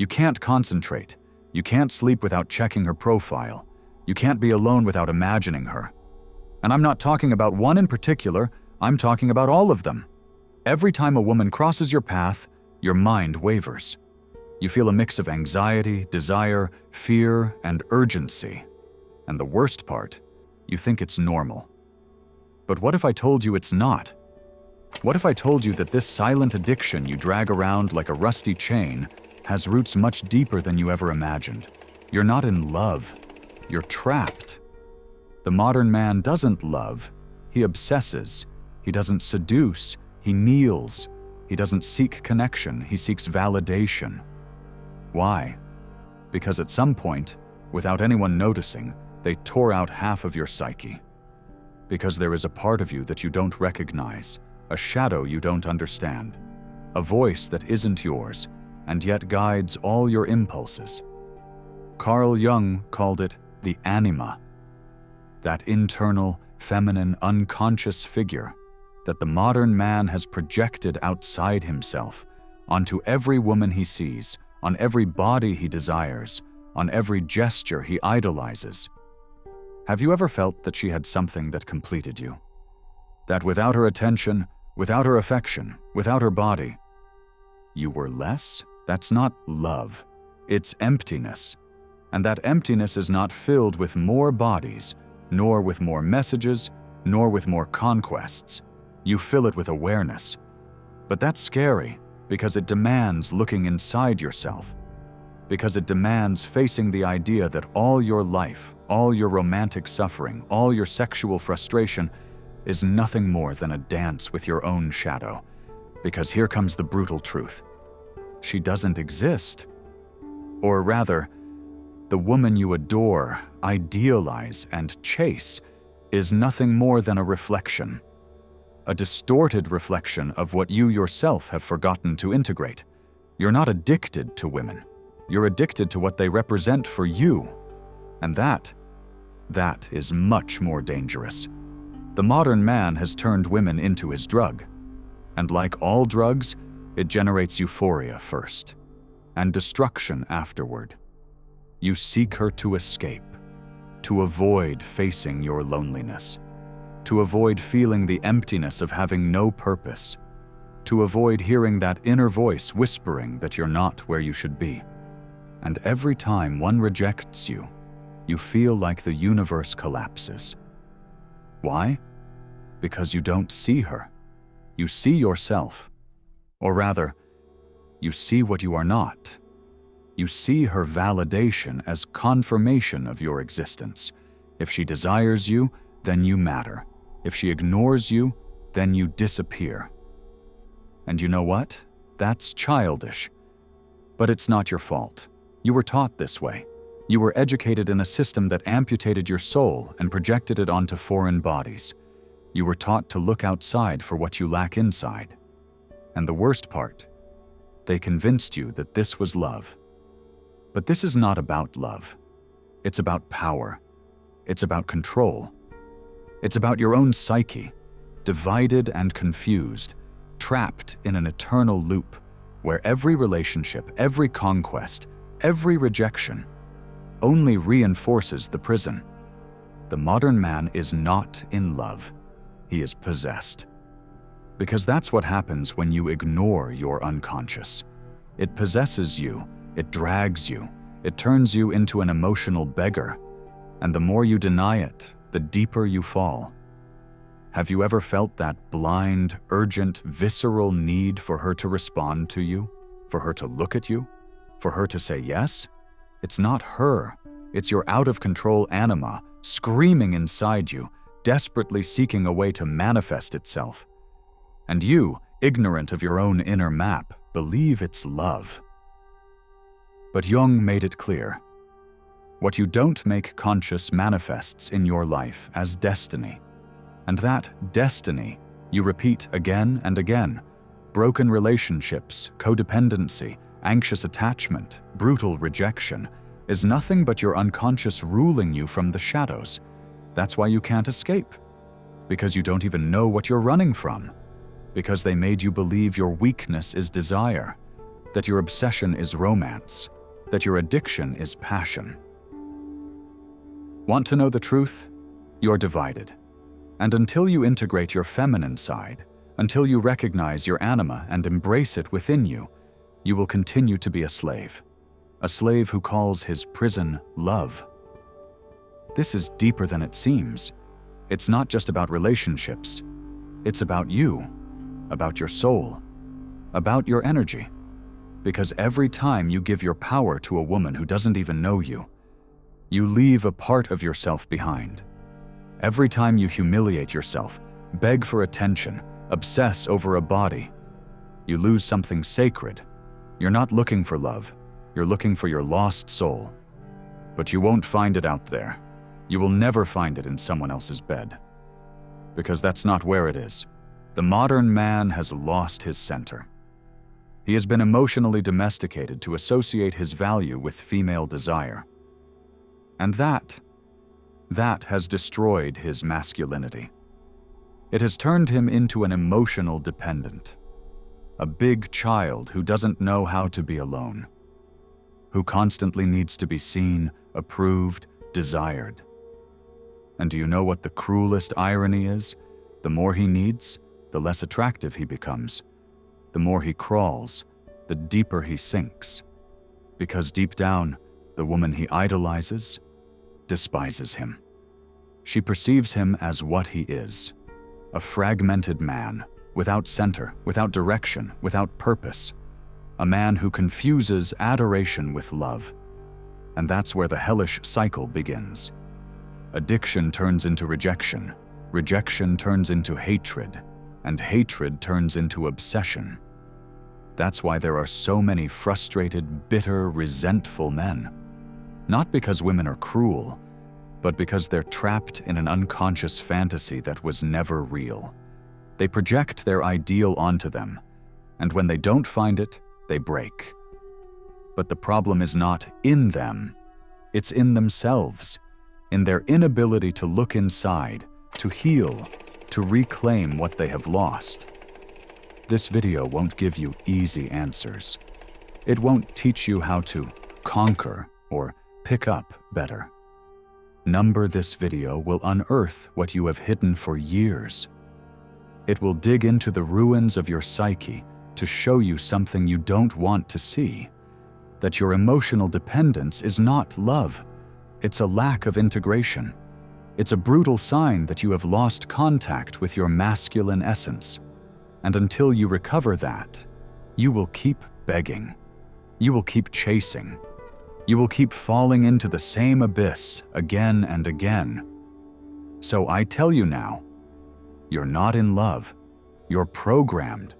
You can't concentrate. You can't sleep without checking her profile. You can't be alone without imagining her. And I'm not talking about one in particular, I'm talking about all of them. Every time a woman crosses your path, your mind wavers. You feel a mix of anxiety, desire, fear, and urgency. And the worst part, you think it's normal. But what if I told you it's not? What if I told you that this silent addiction you drag around like a rusty chain has roots much deeper than you ever imagined? You're not in love. You're trapped. The modern man doesn't love. He obsesses. He doesn't seduce. He kneels. He doesn't seek connection. He seeks validation. Why? Because at some point, without anyone noticing, they tore out half of your psyche. Because there is a part of you that you don't recognize, a shadow you don't understand, a voice that isn't yours, and yet guides all your impulses. Carl Jung called it the anima, that internal, feminine, unconscious figure that the modern man has projected outside himself, onto every woman he sees, on every body he desires, on every gesture he idolizes. Have you ever felt that she had something that completed you? That without her attention, without her affection, without her body, you were less? That's not love. It's emptiness. And that emptiness is not filled with more bodies, nor with more messages, nor with more conquests. You fill it with awareness. But that's scary, because it demands looking inside yourself. Because it demands facing the idea that all your life, all your romantic suffering, all your sexual frustration is nothing more than a dance with your own shadow. Because here comes the brutal truth. She doesn't exist. Or rather, the woman you adore, idealize, and chase is nothing more than a reflection. A distorted reflection of what you yourself have forgotten to integrate. You're not addicted to women. You're addicted to what they represent for you. And that is much more dangerous. The modern man has turned women into his drug. And like all drugs, it generates euphoria first, and destruction afterward. You seek her to escape, to avoid facing your loneliness, to avoid feeling the emptiness of having no purpose, to avoid hearing that inner voice whispering that you're not where you should be. And every time one rejects you, you feel like the universe collapses. Why? Because you don't see her. You see yourself. Or rather, you see what you are not. You see her validation as confirmation of your existence. If she desires you, then you matter. If she ignores you, then you disappear. And you know what? That's childish. But it's not your fault. You were taught this way. You were educated in a system that amputated your soul and projected it onto foreign bodies. You were taught to look outside for what you lack inside. And the worst part, they convinced you that this was love. But this is not about love. It's about power. It's about control. It's about your own psyche, divided and confused, trapped in an eternal loop where every relationship, every conquest, every rejection only reinforces the prison. The modern man is not in love. He is possessed. Because that's what happens when you ignore your unconscious. It possesses you, it drags you, it turns you into an emotional beggar. And the more you deny it, the deeper you fall. Have you ever felt that blind, urgent, visceral need for her to respond to you? For her to look at you? For her to say yes? It's not her. It's your out-of-control anima screaming inside you, desperately seeking a way to manifest itself. And you, ignorant of your own inner map, believe it's love. But Jung made it clear. What you don't make conscious manifests in your life as destiny. And that destiny you repeat again and again. Broken relationships, codependency, anxious attachment, brutal rejection, is nothing but your unconscious ruling you from the shadows. That's why you can't escape. Because you don't even know what you're running from. Because they made you believe your weakness is desire, that your obsession is romance, that your addiction is passion. Want to know the truth? You're divided. And until you integrate your feminine side, until you recognize your anima and embrace it within you, you will continue to be a slave who calls his prison love. This is deeper than it seems. It's not just about relationships. It's about you, about your soul, about your energy. Because every time you give your power to a woman who doesn't even know you, you leave a part of yourself behind. Every time you humiliate yourself, beg for attention, obsess over a body, you lose something sacred. You're not looking for love. You're looking for your lost soul. But you won't find it out there. You will never find it in someone else's bed. Because that's not where it is. The modern man has lost his center. He has been emotionally domesticated to associate his value with female desire. And that has destroyed his masculinity. It has turned him into an emotional dependent, a big child who doesn't know how to be alone, who constantly needs to be seen, approved, desired. And do you know what the cruelest irony is? The more he needs, the less attractive he becomes. The more he crawls, the deeper he sinks. Because deep down, the woman he idolizes despises him. She perceives him as what he is, a fragmented man, without center, without direction, without purpose, a man who confuses adoration with love. And that's where the hellish cycle begins. Addiction turns into rejection, rejection turns into hatred, and hatred turns into obsession. That's why there are so many frustrated, bitter, resentful men. Not because women are cruel, but because they're trapped in an unconscious fantasy that was never real. They project their ideal onto them, and when they don't find it, they break. But the problem is not in them, it's in themselves, in their inability to look inside, to heal, to reclaim what they have lost. This video won't give you easy answers. It won't teach you how to conquer or pick up better. Number this video will unearth what you have hidden for years. It will dig into the ruins of your psyche to show you something you don't want to see, that your emotional dependence is not love. It's a lack of integration. It's a brutal sign that you have lost contact with your masculine essence. And until you recover that, you will keep begging. You will keep chasing. You will keep falling into the same abyss again and again. So I tell you now, you're not in love. You're programmed.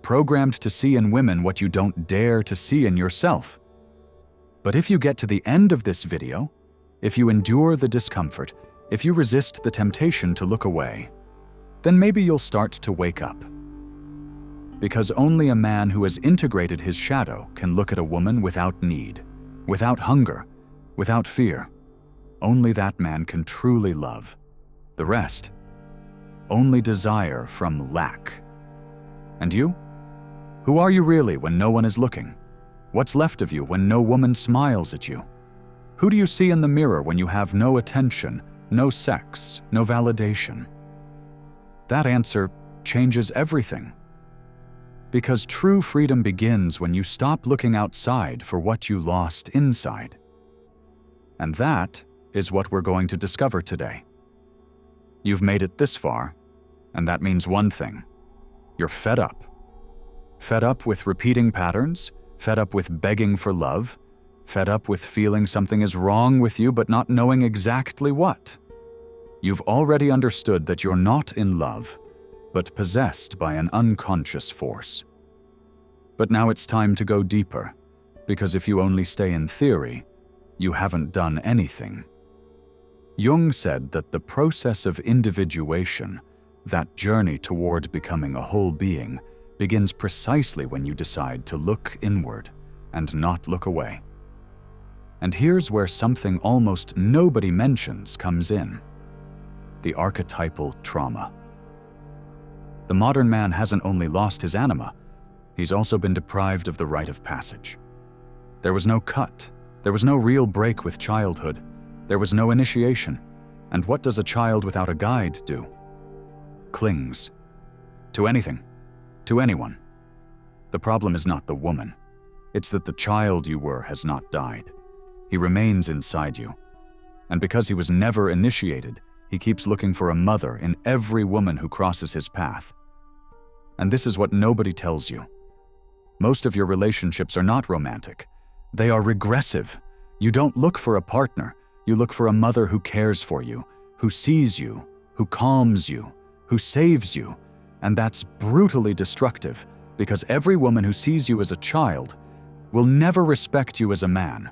Programmed to see in women what you don't dare to see in yourself. But if you get to the end of this video, if you endure the discomfort, if you resist the temptation to look away, then maybe you'll start to wake up. Because only a man who has integrated his shadow can look at a woman without need, without hunger, without fear. Only that man can truly love. The rest, only desire from lack. And you? Who are you really when no one is looking? What's left of you when no woman smiles at you? Who do you see in the mirror when you have no attention, no sex, no validation? That answer changes everything. Because true freedom begins when you stop looking outside for what you lost inside. And that is what we're going to discover today. You've made it this far, and that means one thing. You're fed up. Fed up with repeating patterns, fed up with begging for love, fed up with feeling something is wrong with you but not knowing exactly what. You've already understood that you're not in love, but possessed by an unconscious force. But now it's time to go deeper, because if you only stay in theory, you haven't done anything. Jung said that the process of individuation, that journey toward becoming a whole being, begins precisely when you decide to look inward and not look away. And here's where something almost nobody mentions comes in: the archetypal trauma. The modern man hasn't only lost his anima, he's also been deprived of the rite of passage. There was no cut. There was no real break with childhood. There was no initiation. And what does a child without a guide do? Clings. To anything. To anyone. The problem is not the woman. It's that the child you were has not died. He remains inside you. And because he was never initiated, he keeps looking for a mother in every woman who crosses his path. And this is what nobody tells you. Most of your relationships are not romantic. They are regressive. You don't look for a partner. You look for a mother who cares for you, who sees you, who calms you, who saves you. And that's brutally destructive, because every woman who sees you as a child will never respect you as a man.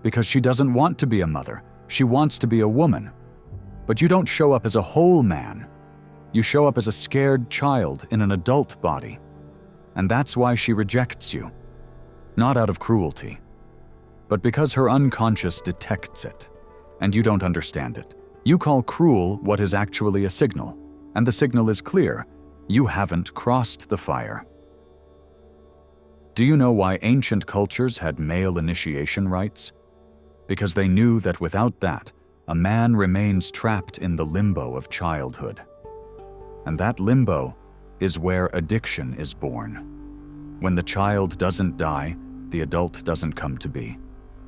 Because she doesn't want to be a mother. She wants to be a woman. But you don't show up as a whole man. You show up as a scared child in an adult body. And that's why she rejects you. Not out of cruelty, but because her unconscious detects it, and you don't understand it. You call cruel what is actually a signal, and the signal is clear. You haven't crossed the fire. Do you know why ancient cultures had male initiation rites? Because they knew that without that, a man remains trapped in the limbo of childhood. And that limbo is where addiction is born. When the child doesn't die, the adult doesn't come to be.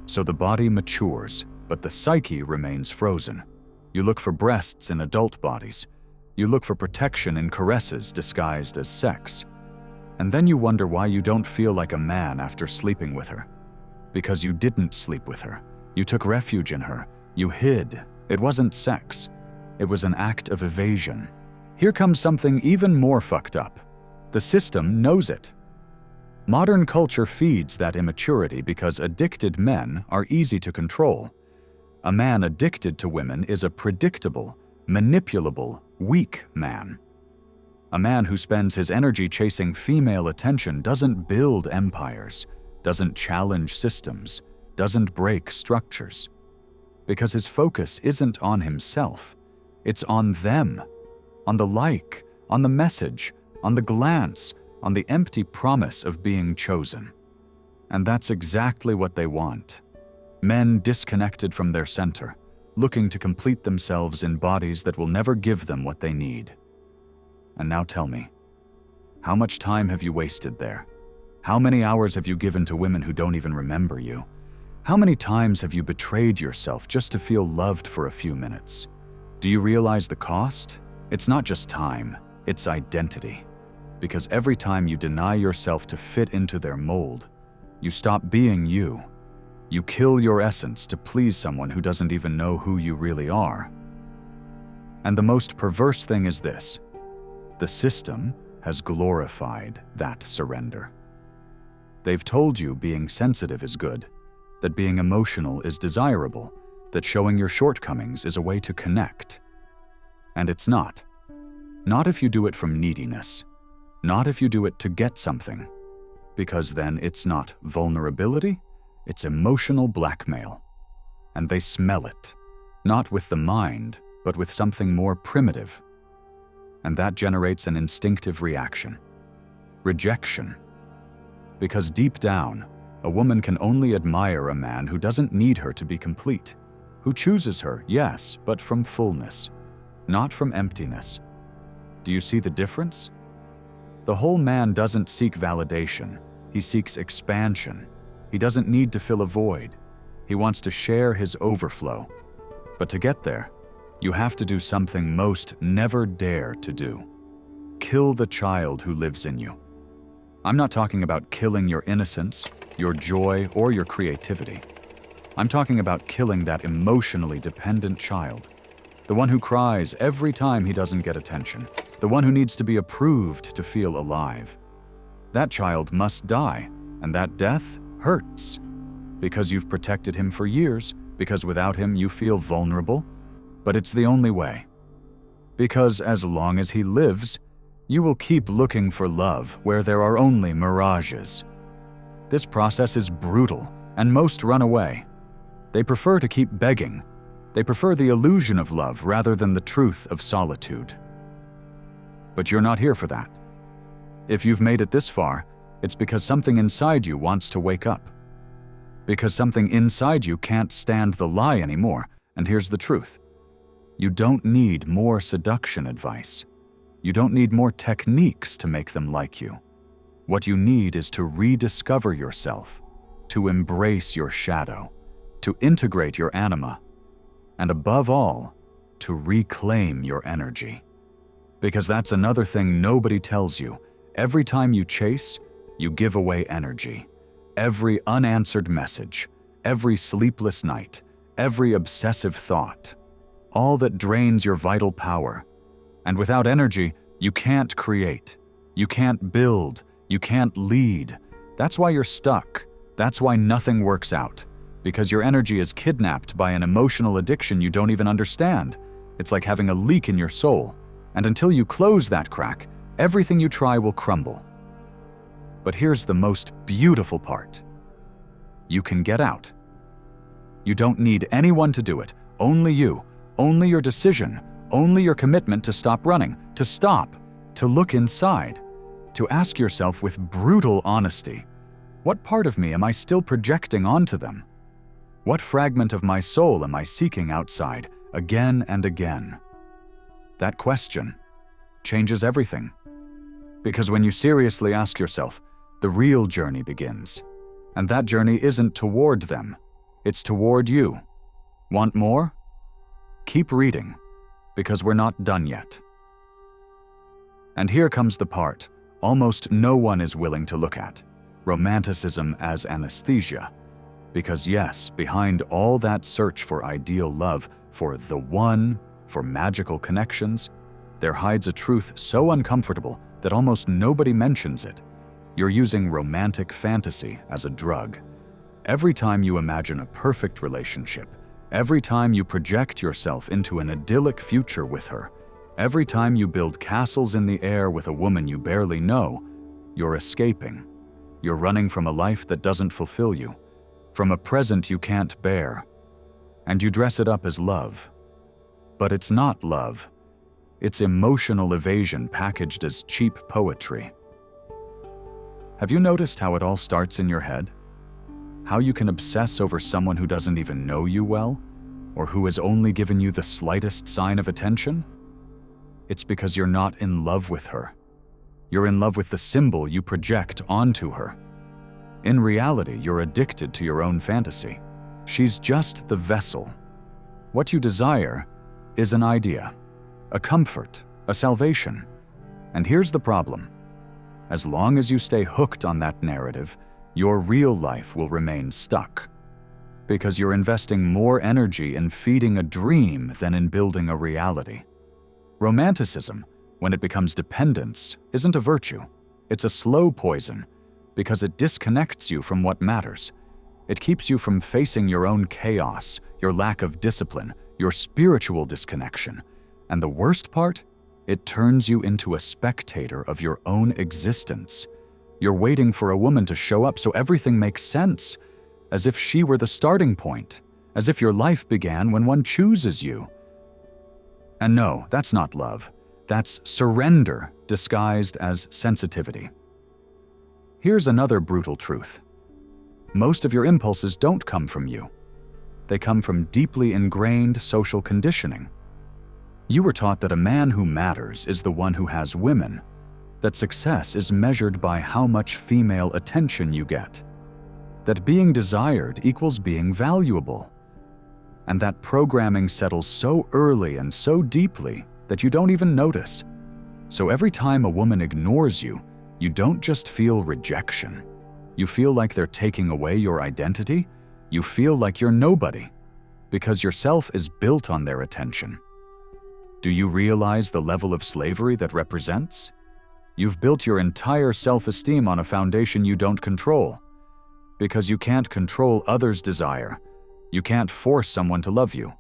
So the body matures, but the psyche remains frozen. You look for breasts in adult bodies. You look for protection in caresses disguised as sex. And then you wonder why you don't feel like a man after sleeping with her. Because you didn't sleep with her. You took refuge in her. You hid. It wasn't sex. It was an act of evasion. Here comes something even more fucked up. The system knows it. Modern culture feeds that immaturity because addicted men are easy to control. A man addicted to women is a predictable, manipulable, weak man. A man who spends his energy chasing female attention doesn't build empires, doesn't challenge systems, doesn't break structures. Because his focus isn't on himself. It's on them, on the like, on the message, on the glance, on the empty promise of being chosen. And that's exactly what they want. Men disconnected from their center, looking to complete themselves in bodies that will never give them what they need. And now tell me, how much time have you wasted there? How many hours have you given to women who don't even remember you? How many times have you betrayed yourself just to feel loved for a few minutes? Do you realize the cost? It's not just time, it's identity. Because every time you deny yourself to fit into their mold, you stop being you. You kill your essence to please someone who doesn't even know who you really are. And the most perverse thing is this: the system has glorified that surrender. They've told you being sensitive is good, that being emotional is desirable, that showing your shortcomings is a way to connect. And it's not. Not if you do it from neediness. Not if you do it to get something. Because then it's not vulnerability, it's emotional blackmail. And they smell it, not with the mind, but with something more primitive. And that generates an instinctive reaction. Rejection. Because deep down, a woman can only admire a man who doesn't need her to be complete, who chooses her, yes, but from fullness, not from emptiness. Do you see the difference? The whole man doesn't seek validation, he seeks expansion. He doesn't need to fill a void. He wants to share his overflow. But to get there, you have to do something most never dare to do. Kill the child who lives in you. I'm not talking about killing your innocence, your joy, or your creativity. I'm talking about killing that emotionally dependent child. The one who cries every time he doesn't get attention. The one who needs to be approved to feel alive. That child must die, and that death hurts. Because you've protected him for years, because without him you feel vulnerable, but it's the only way. Because as long as he lives, you will keep looking for love where there are only mirages. This process is brutal, and most run away. They prefer to keep begging. They prefer the illusion of love rather than the truth of solitude. But you're not here for that. If you've made it this far, it's because something inside you wants to wake up. Because something inside you can't stand the lie anymore. And here's the truth. You don't need more seduction advice. You don't need more techniques to make them like you. What you need is to rediscover yourself, to embrace your shadow, to integrate your anima, and above all, to reclaim your energy. Because that's another thing nobody tells you. Every time you chase, you give away energy. Every unanswered message, every sleepless night, every obsessive thought, all that drains your vital power. And without energy, you can't create, you can't build, you can't lead. That's why you're stuck. That's why nothing works out. Because your energy is kidnapped by an emotional addiction you don't even understand. It's like having a leak in your soul. And until you close that crack, everything you try will crumble. But here's the most beautiful part. You can get out. You don't need anyone to do it. Only you. Only your decision. Only your commitment to stop running. To stop. To look inside. To ask yourself with brutal honesty, what part of me am I still projecting onto them? What fragment of my soul am I seeking outside, again and again? That question changes everything. Because when you seriously ask yourself, the real journey begins. And that journey isn't toward them, it's toward you. Want more? Keep reading, because we're not done yet. And here comes the part almost no one is willing to look at: Romanticism as anesthesia. Because yes, behind all that search for ideal love, for the one, for magical connections, there hides a truth so uncomfortable that almost nobody mentions it. You're using romantic fantasy as a drug. Every time you imagine a perfect relationship, every time you project yourself into an idyllic future with her, every time you build castles in the air with a woman you barely know, you're escaping. You're running from a life that doesn't fulfill you, from a present you can't bear, and you dress it up as love. But it's not love. It's emotional evasion packaged as cheap poetry. Have you noticed how it all starts in your head? How you can obsess over someone who doesn't even know you well, or who has only given you the slightest sign of attention? It's because you're not in love with her. You're in love with the symbol you project onto her. In reality, you're addicted to your own fantasy. She's just the vessel. What you desire is an idea, a comfort, a salvation. And here's the problem. As long as you stay hooked on that narrative, your real life will remain stuck. Because you're investing more energy in feeding a dream than in building a reality. Romanticism, when it becomes dependence, isn't a virtue. It's a slow poison, because it disconnects you from what matters. It keeps you from facing your own chaos, your lack of discipline, your spiritual disconnection. And the worst part? It turns you into a spectator of your own existence. You're waiting for a woman to show up so everything makes sense, as if she were the starting point, as if your life began when one chooses you. And no, that's not love. That's surrender disguised as sensitivity. Here's another brutal truth. Most of your impulses don't come from you. They come from deeply ingrained social conditioning. You were taught that a man who matters is the one who has women, that success is measured by how much female attention you get, that being desired equals being valuable, and that programming settles so early and so deeply that you don't even notice. So every time a woman ignores you, you don't just feel rejection. You feel like they're taking away your identity. You feel like you're nobody, because your self is built on their attention. Do you realize the level of slavery that represents? You've built your entire self-esteem on a foundation you don't control. Because you can't control others' desire, you can't force someone to love you.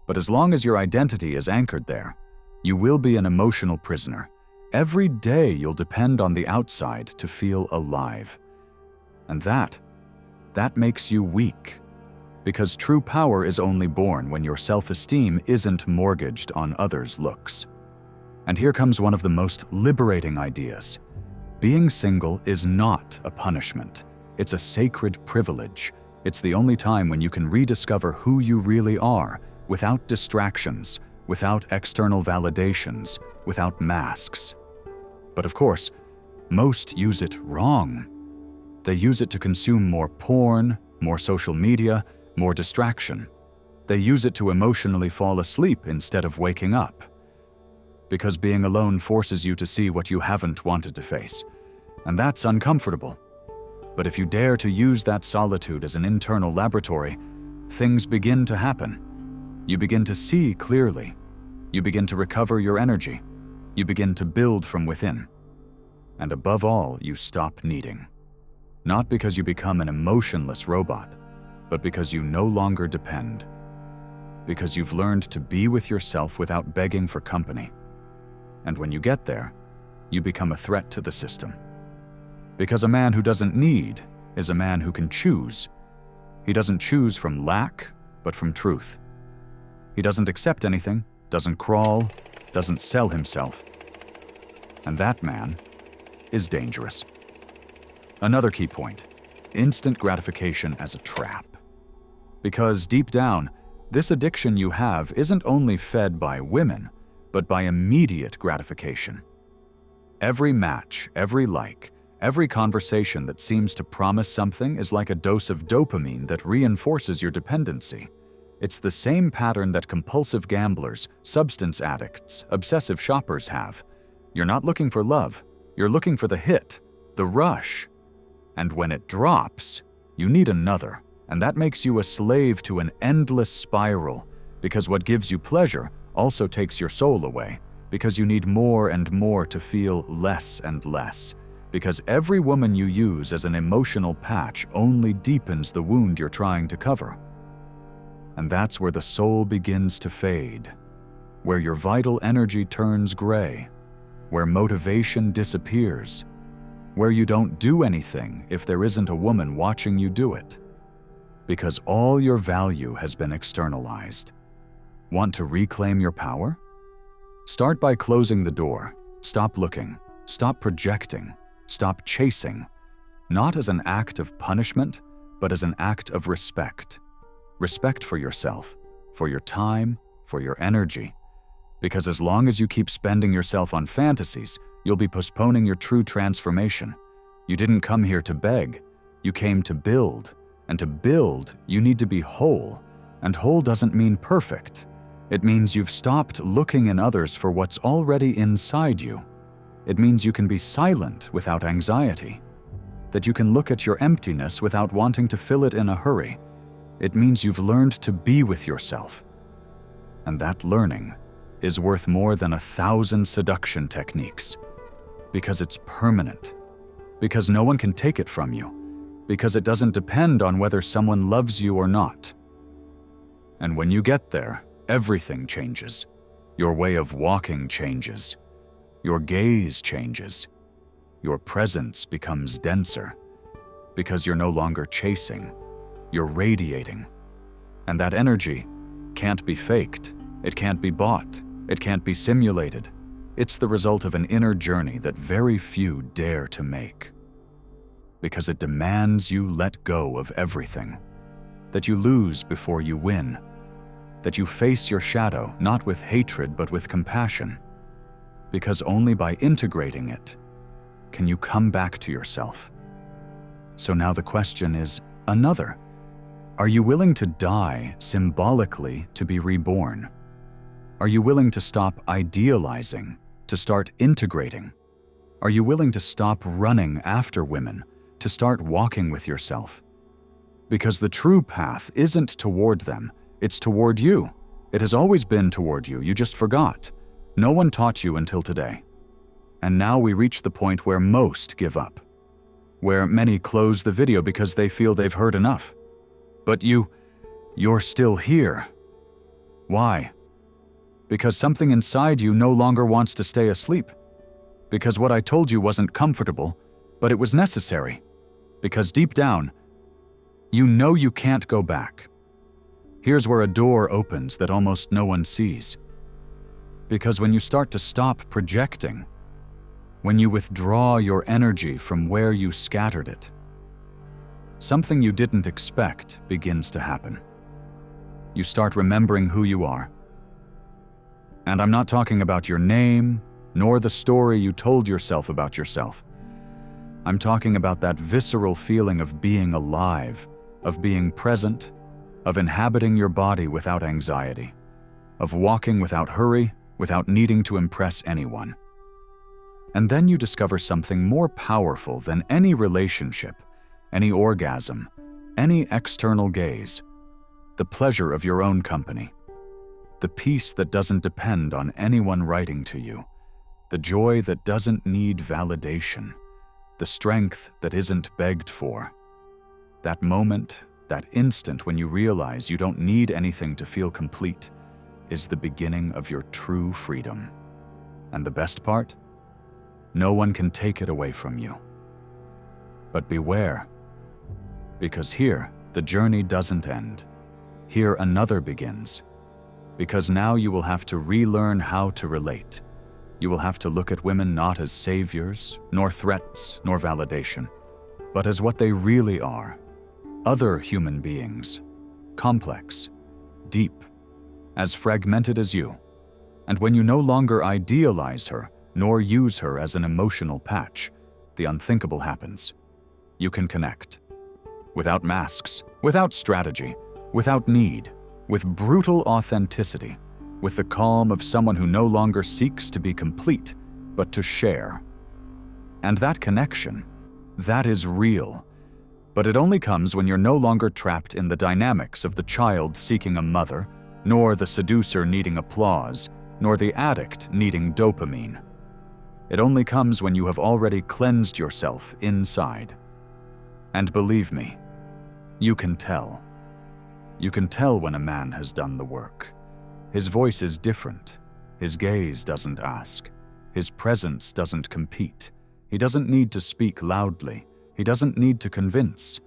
But as long as your identity is anchored there, you will be an emotional prisoner. Every day you'll depend on the outside to feel alive. And that makes you weak. Because true power is only born when your self-esteem isn't mortgaged on others' looks. And here comes one of the most liberating ideas. Being single is not a punishment. It's a sacred privilege. It's the only time when you can rediscover who you really are, without distractions, without external validations, without masks. But of course, most use it wrong. They use it to consume more porn, more social media, more distraction. They use it to emotionally fall asleep instead of waking up. Because being alone forces you to see what you haven't wanted to face. And that's uncomfortable. But if you dare to use that solitude as an internal laboratory, things begin to happen. You begin to see clearly. You begin to recover your energy. You begin to build from within. And above all, you stop needing. Not because you become an emotionless robot, but because you no longer depend. Because you've learned to be with yourself without begging for company. And when you get there, you become a threat to the system. Because a man who doesn't need is a man who can choose. He doesn't choose from lack, but from truth. He doesn't accept anything, doesn't crawl, doesn't sell himself. And that man is dangerous. Another key point: instant gratification as a trap. Because deep down, this addiction you have isn't only fed by women, but by immediate gratification. Every match, every like, every conversation that seems to promise something is like a dose of dopamine that reinforces your dependency. It's the same pattern that compulsive gamblers, substance addicts, obsessive shoppers have. You're not looking for love, you're looking for the hit, the rush. And when it drops, you need another, and that makes you a slave to an endless spiral, because what gives you pleasure also takes your soul away, because you need more and more to feel less and less, because every woman you use as an emotional patch only deepens the wound you're trying to cover. And that's where the soul begins to fade, where your vital energy turns gray, where motivation disappears, where you don't do anything if there isn't a woman watching you do it. Because all your value has been externalized. Want to reclaim your power? Start by closing the door. Stop looking. Stop projecting. Stop chasing. Not as an act of punishment, but as an act of respect. Respect for yourself, for your time, for your energy. Because as long as you keep spending yourself on fantasies, you'll be postponing your true transformation. You didn't come here to beg. You came to build. And to build, you need to be whole. And whole doesn't mean perfect. It means you've stopped looking in others for what's already inside you. It means you can be silent without anxiety. That you can look at your emptiness without wanting to fill it in a hurry. It means you've learned to be with yourself. And that learning is worth more than 1,000 seduction techniques. Because it's permanent. Because no one can take it from you. Because it doesn't depend on whether someone loves you or not. And when you get there, everything changes. Your way of walking changes. Your gaze changes. Your presence becomes denser. Because you're no longer chasing. You're radiating. And that energy can't be faked. It can't be bought. It can't be simulated. It's the result of an inner journey that very few dare to make. Because it demands you let go of everything. That you lose before you win. That you face your shadow, not with hatred, but with compassion. Because only by integrating it can you come back to yourself. So now the question is another. Are you willing to die symbolically to be reborn? Are you willing to stop idealizing, to start integrating? Are you willing to stop running after women, to start walking with yourself? Because the true path isn't toward them, it's toward you. It has always been toward you, you just forgot. No one taught you until today. And now we reach the point where most give up. Where many close the video because they feel they've heard enough. But you're still here. Why? Because something inside you no longer wants to stay asleep. Because what I told you wasn't comfortable, but it was necessary. Because deep down, you know you can't go back. Here's where a door opens that almost no one sees. Because when you start to stop projecting, when you withdraw your energy from where you scattered it, something you didn't expect begins to happen. You start remembering who you are. And I'm not talking about your name, nor the story you told yourself about yourself. I'm talking about that visceral feeling of being alive, of being present, of inhabiting your body without anxiety, of walking without hurry, without needing to impress anyone. And then you discover something more powerful than any relationship, any orgasm, any external gaze: the pleasure of your own company, the peace that doesn't depend on anyone writing to you, the joy that doesn't need validation, the strength that isn't begged for. That moment, that instant when you realize you don't need anything to feel complete, is the beginning of your true freedom. And the best part? No one can take it away from you. But beware, because here, the journey doesn't end. Here another begins. Because now you will have to relearn how to relate. You will have to look at women not as saviors, nor threats, nor validation, but as what they really are: other human beings, complex, deep, as fragmented as you. And when you no longer idealize her, nor use her as an emotional patch, the unthinkable happens. You can connect. Without masks, without strategy, without need, with brutal authenticity, with the calm of someone who no longer seeks to be complete, but to share. And that connection, that is real. But it only comes when you're no longer trapped in the dynamics of the child seeking a mother, nor the seducer needing applause, nor the addict needing dopamine. It only comes when you have already cleansed yourself inside. And believe me, you can tell. You can tell when a man has done the work. His voice is different. His gaze doesn't ask. His presence doesn't compete. He doesn't need to speak loudly. He doesn't need to convince.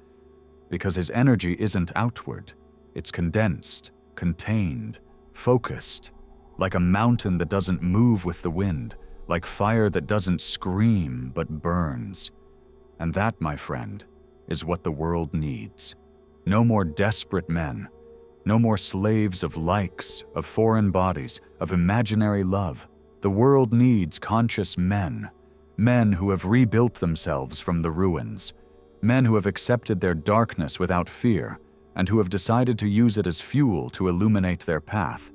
Because his energy isn't outward. It's condensed, contained, focused, like a mountain that doesn't move with the wind, like fire that doesn't scream but burns. And that, my friend, is what the world needs. No more desperate men. No more slaves of likes, of foreign bodies, of imaginary love. The world needs conscious men. Men who have rebuilt themselves from the ruins. Men who have accepted their darkness without fear, and who have decided to use it as fuel to illuminate their path.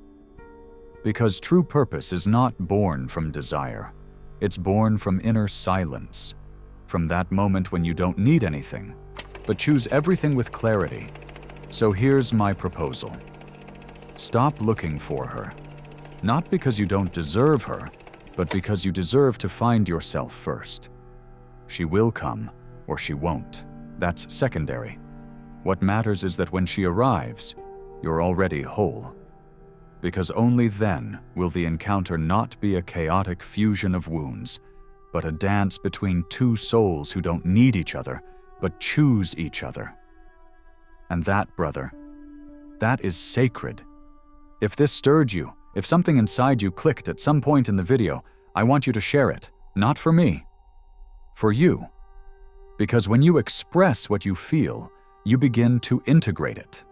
Because true purpose is not born from desire. It's born from inner silence. From that moment when you don't need anything, but choose everything with clarity. So here's my proposal. Stop looking for her. Not because you don't deserve her, but because you deserve to find yourself first. She will come, or she won't. That's secondary. What matters is that when she arrives, you're already whole. Because only then will the encounter not be a chaotic fusion of wounds, but a dance between two souls who don't need each other, but choose each other. And that, brother, that is sacred. If this stirred you, if something inside you clicked at some point in the video, I want you to share it, not for me, for you. Because when you express what you feel, you begin to integrate it.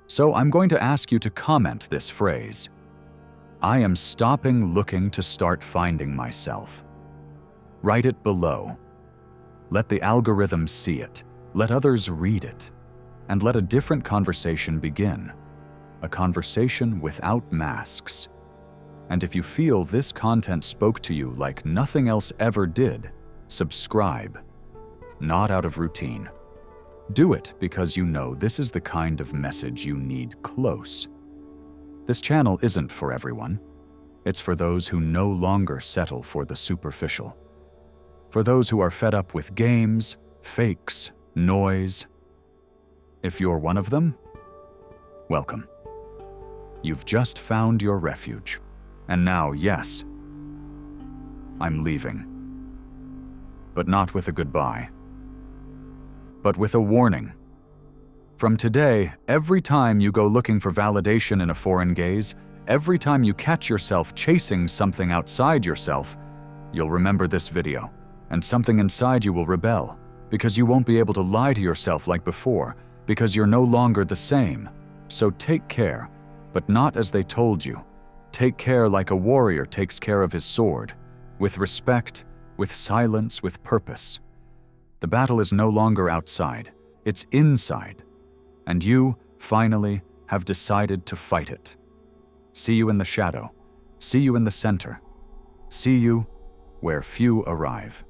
So I'm going to ask you to comment this phrase: I am stopping looking to start finding myself. Write it below. Let the algorithm see it. Let others read it. And let a different conversation begin. A conversation without masks. And if you feel this content spoke to you like nothing else ever did, subscribe. Not out of routine. Do it because you know this is the kind of message you need close. This channel isn't for everyone. It's for those who no longer settle for the superficial. For those who are fed up with games, fakes, noise. If you're one of them, welcome. You've just found your refuge. And now, yes, I'm leaving. But not with a goodbye. But with a warning. From today, every time you go looking for validation in a foreign gaze, every time you catch yourself chasing something outside yourself, you'll remember this video, and something inside you will rebel, because you won't be able to lie to yourself like before, because you're no longer the same. So take care, but not as they told you. Take care like a warrior takes care of his sword, with respect, with silence, with purpose. The battle is no longer outside, it's inside. And you, finally, have decided to fight it. See you in the shadow. See you in the center. See you where few arrive.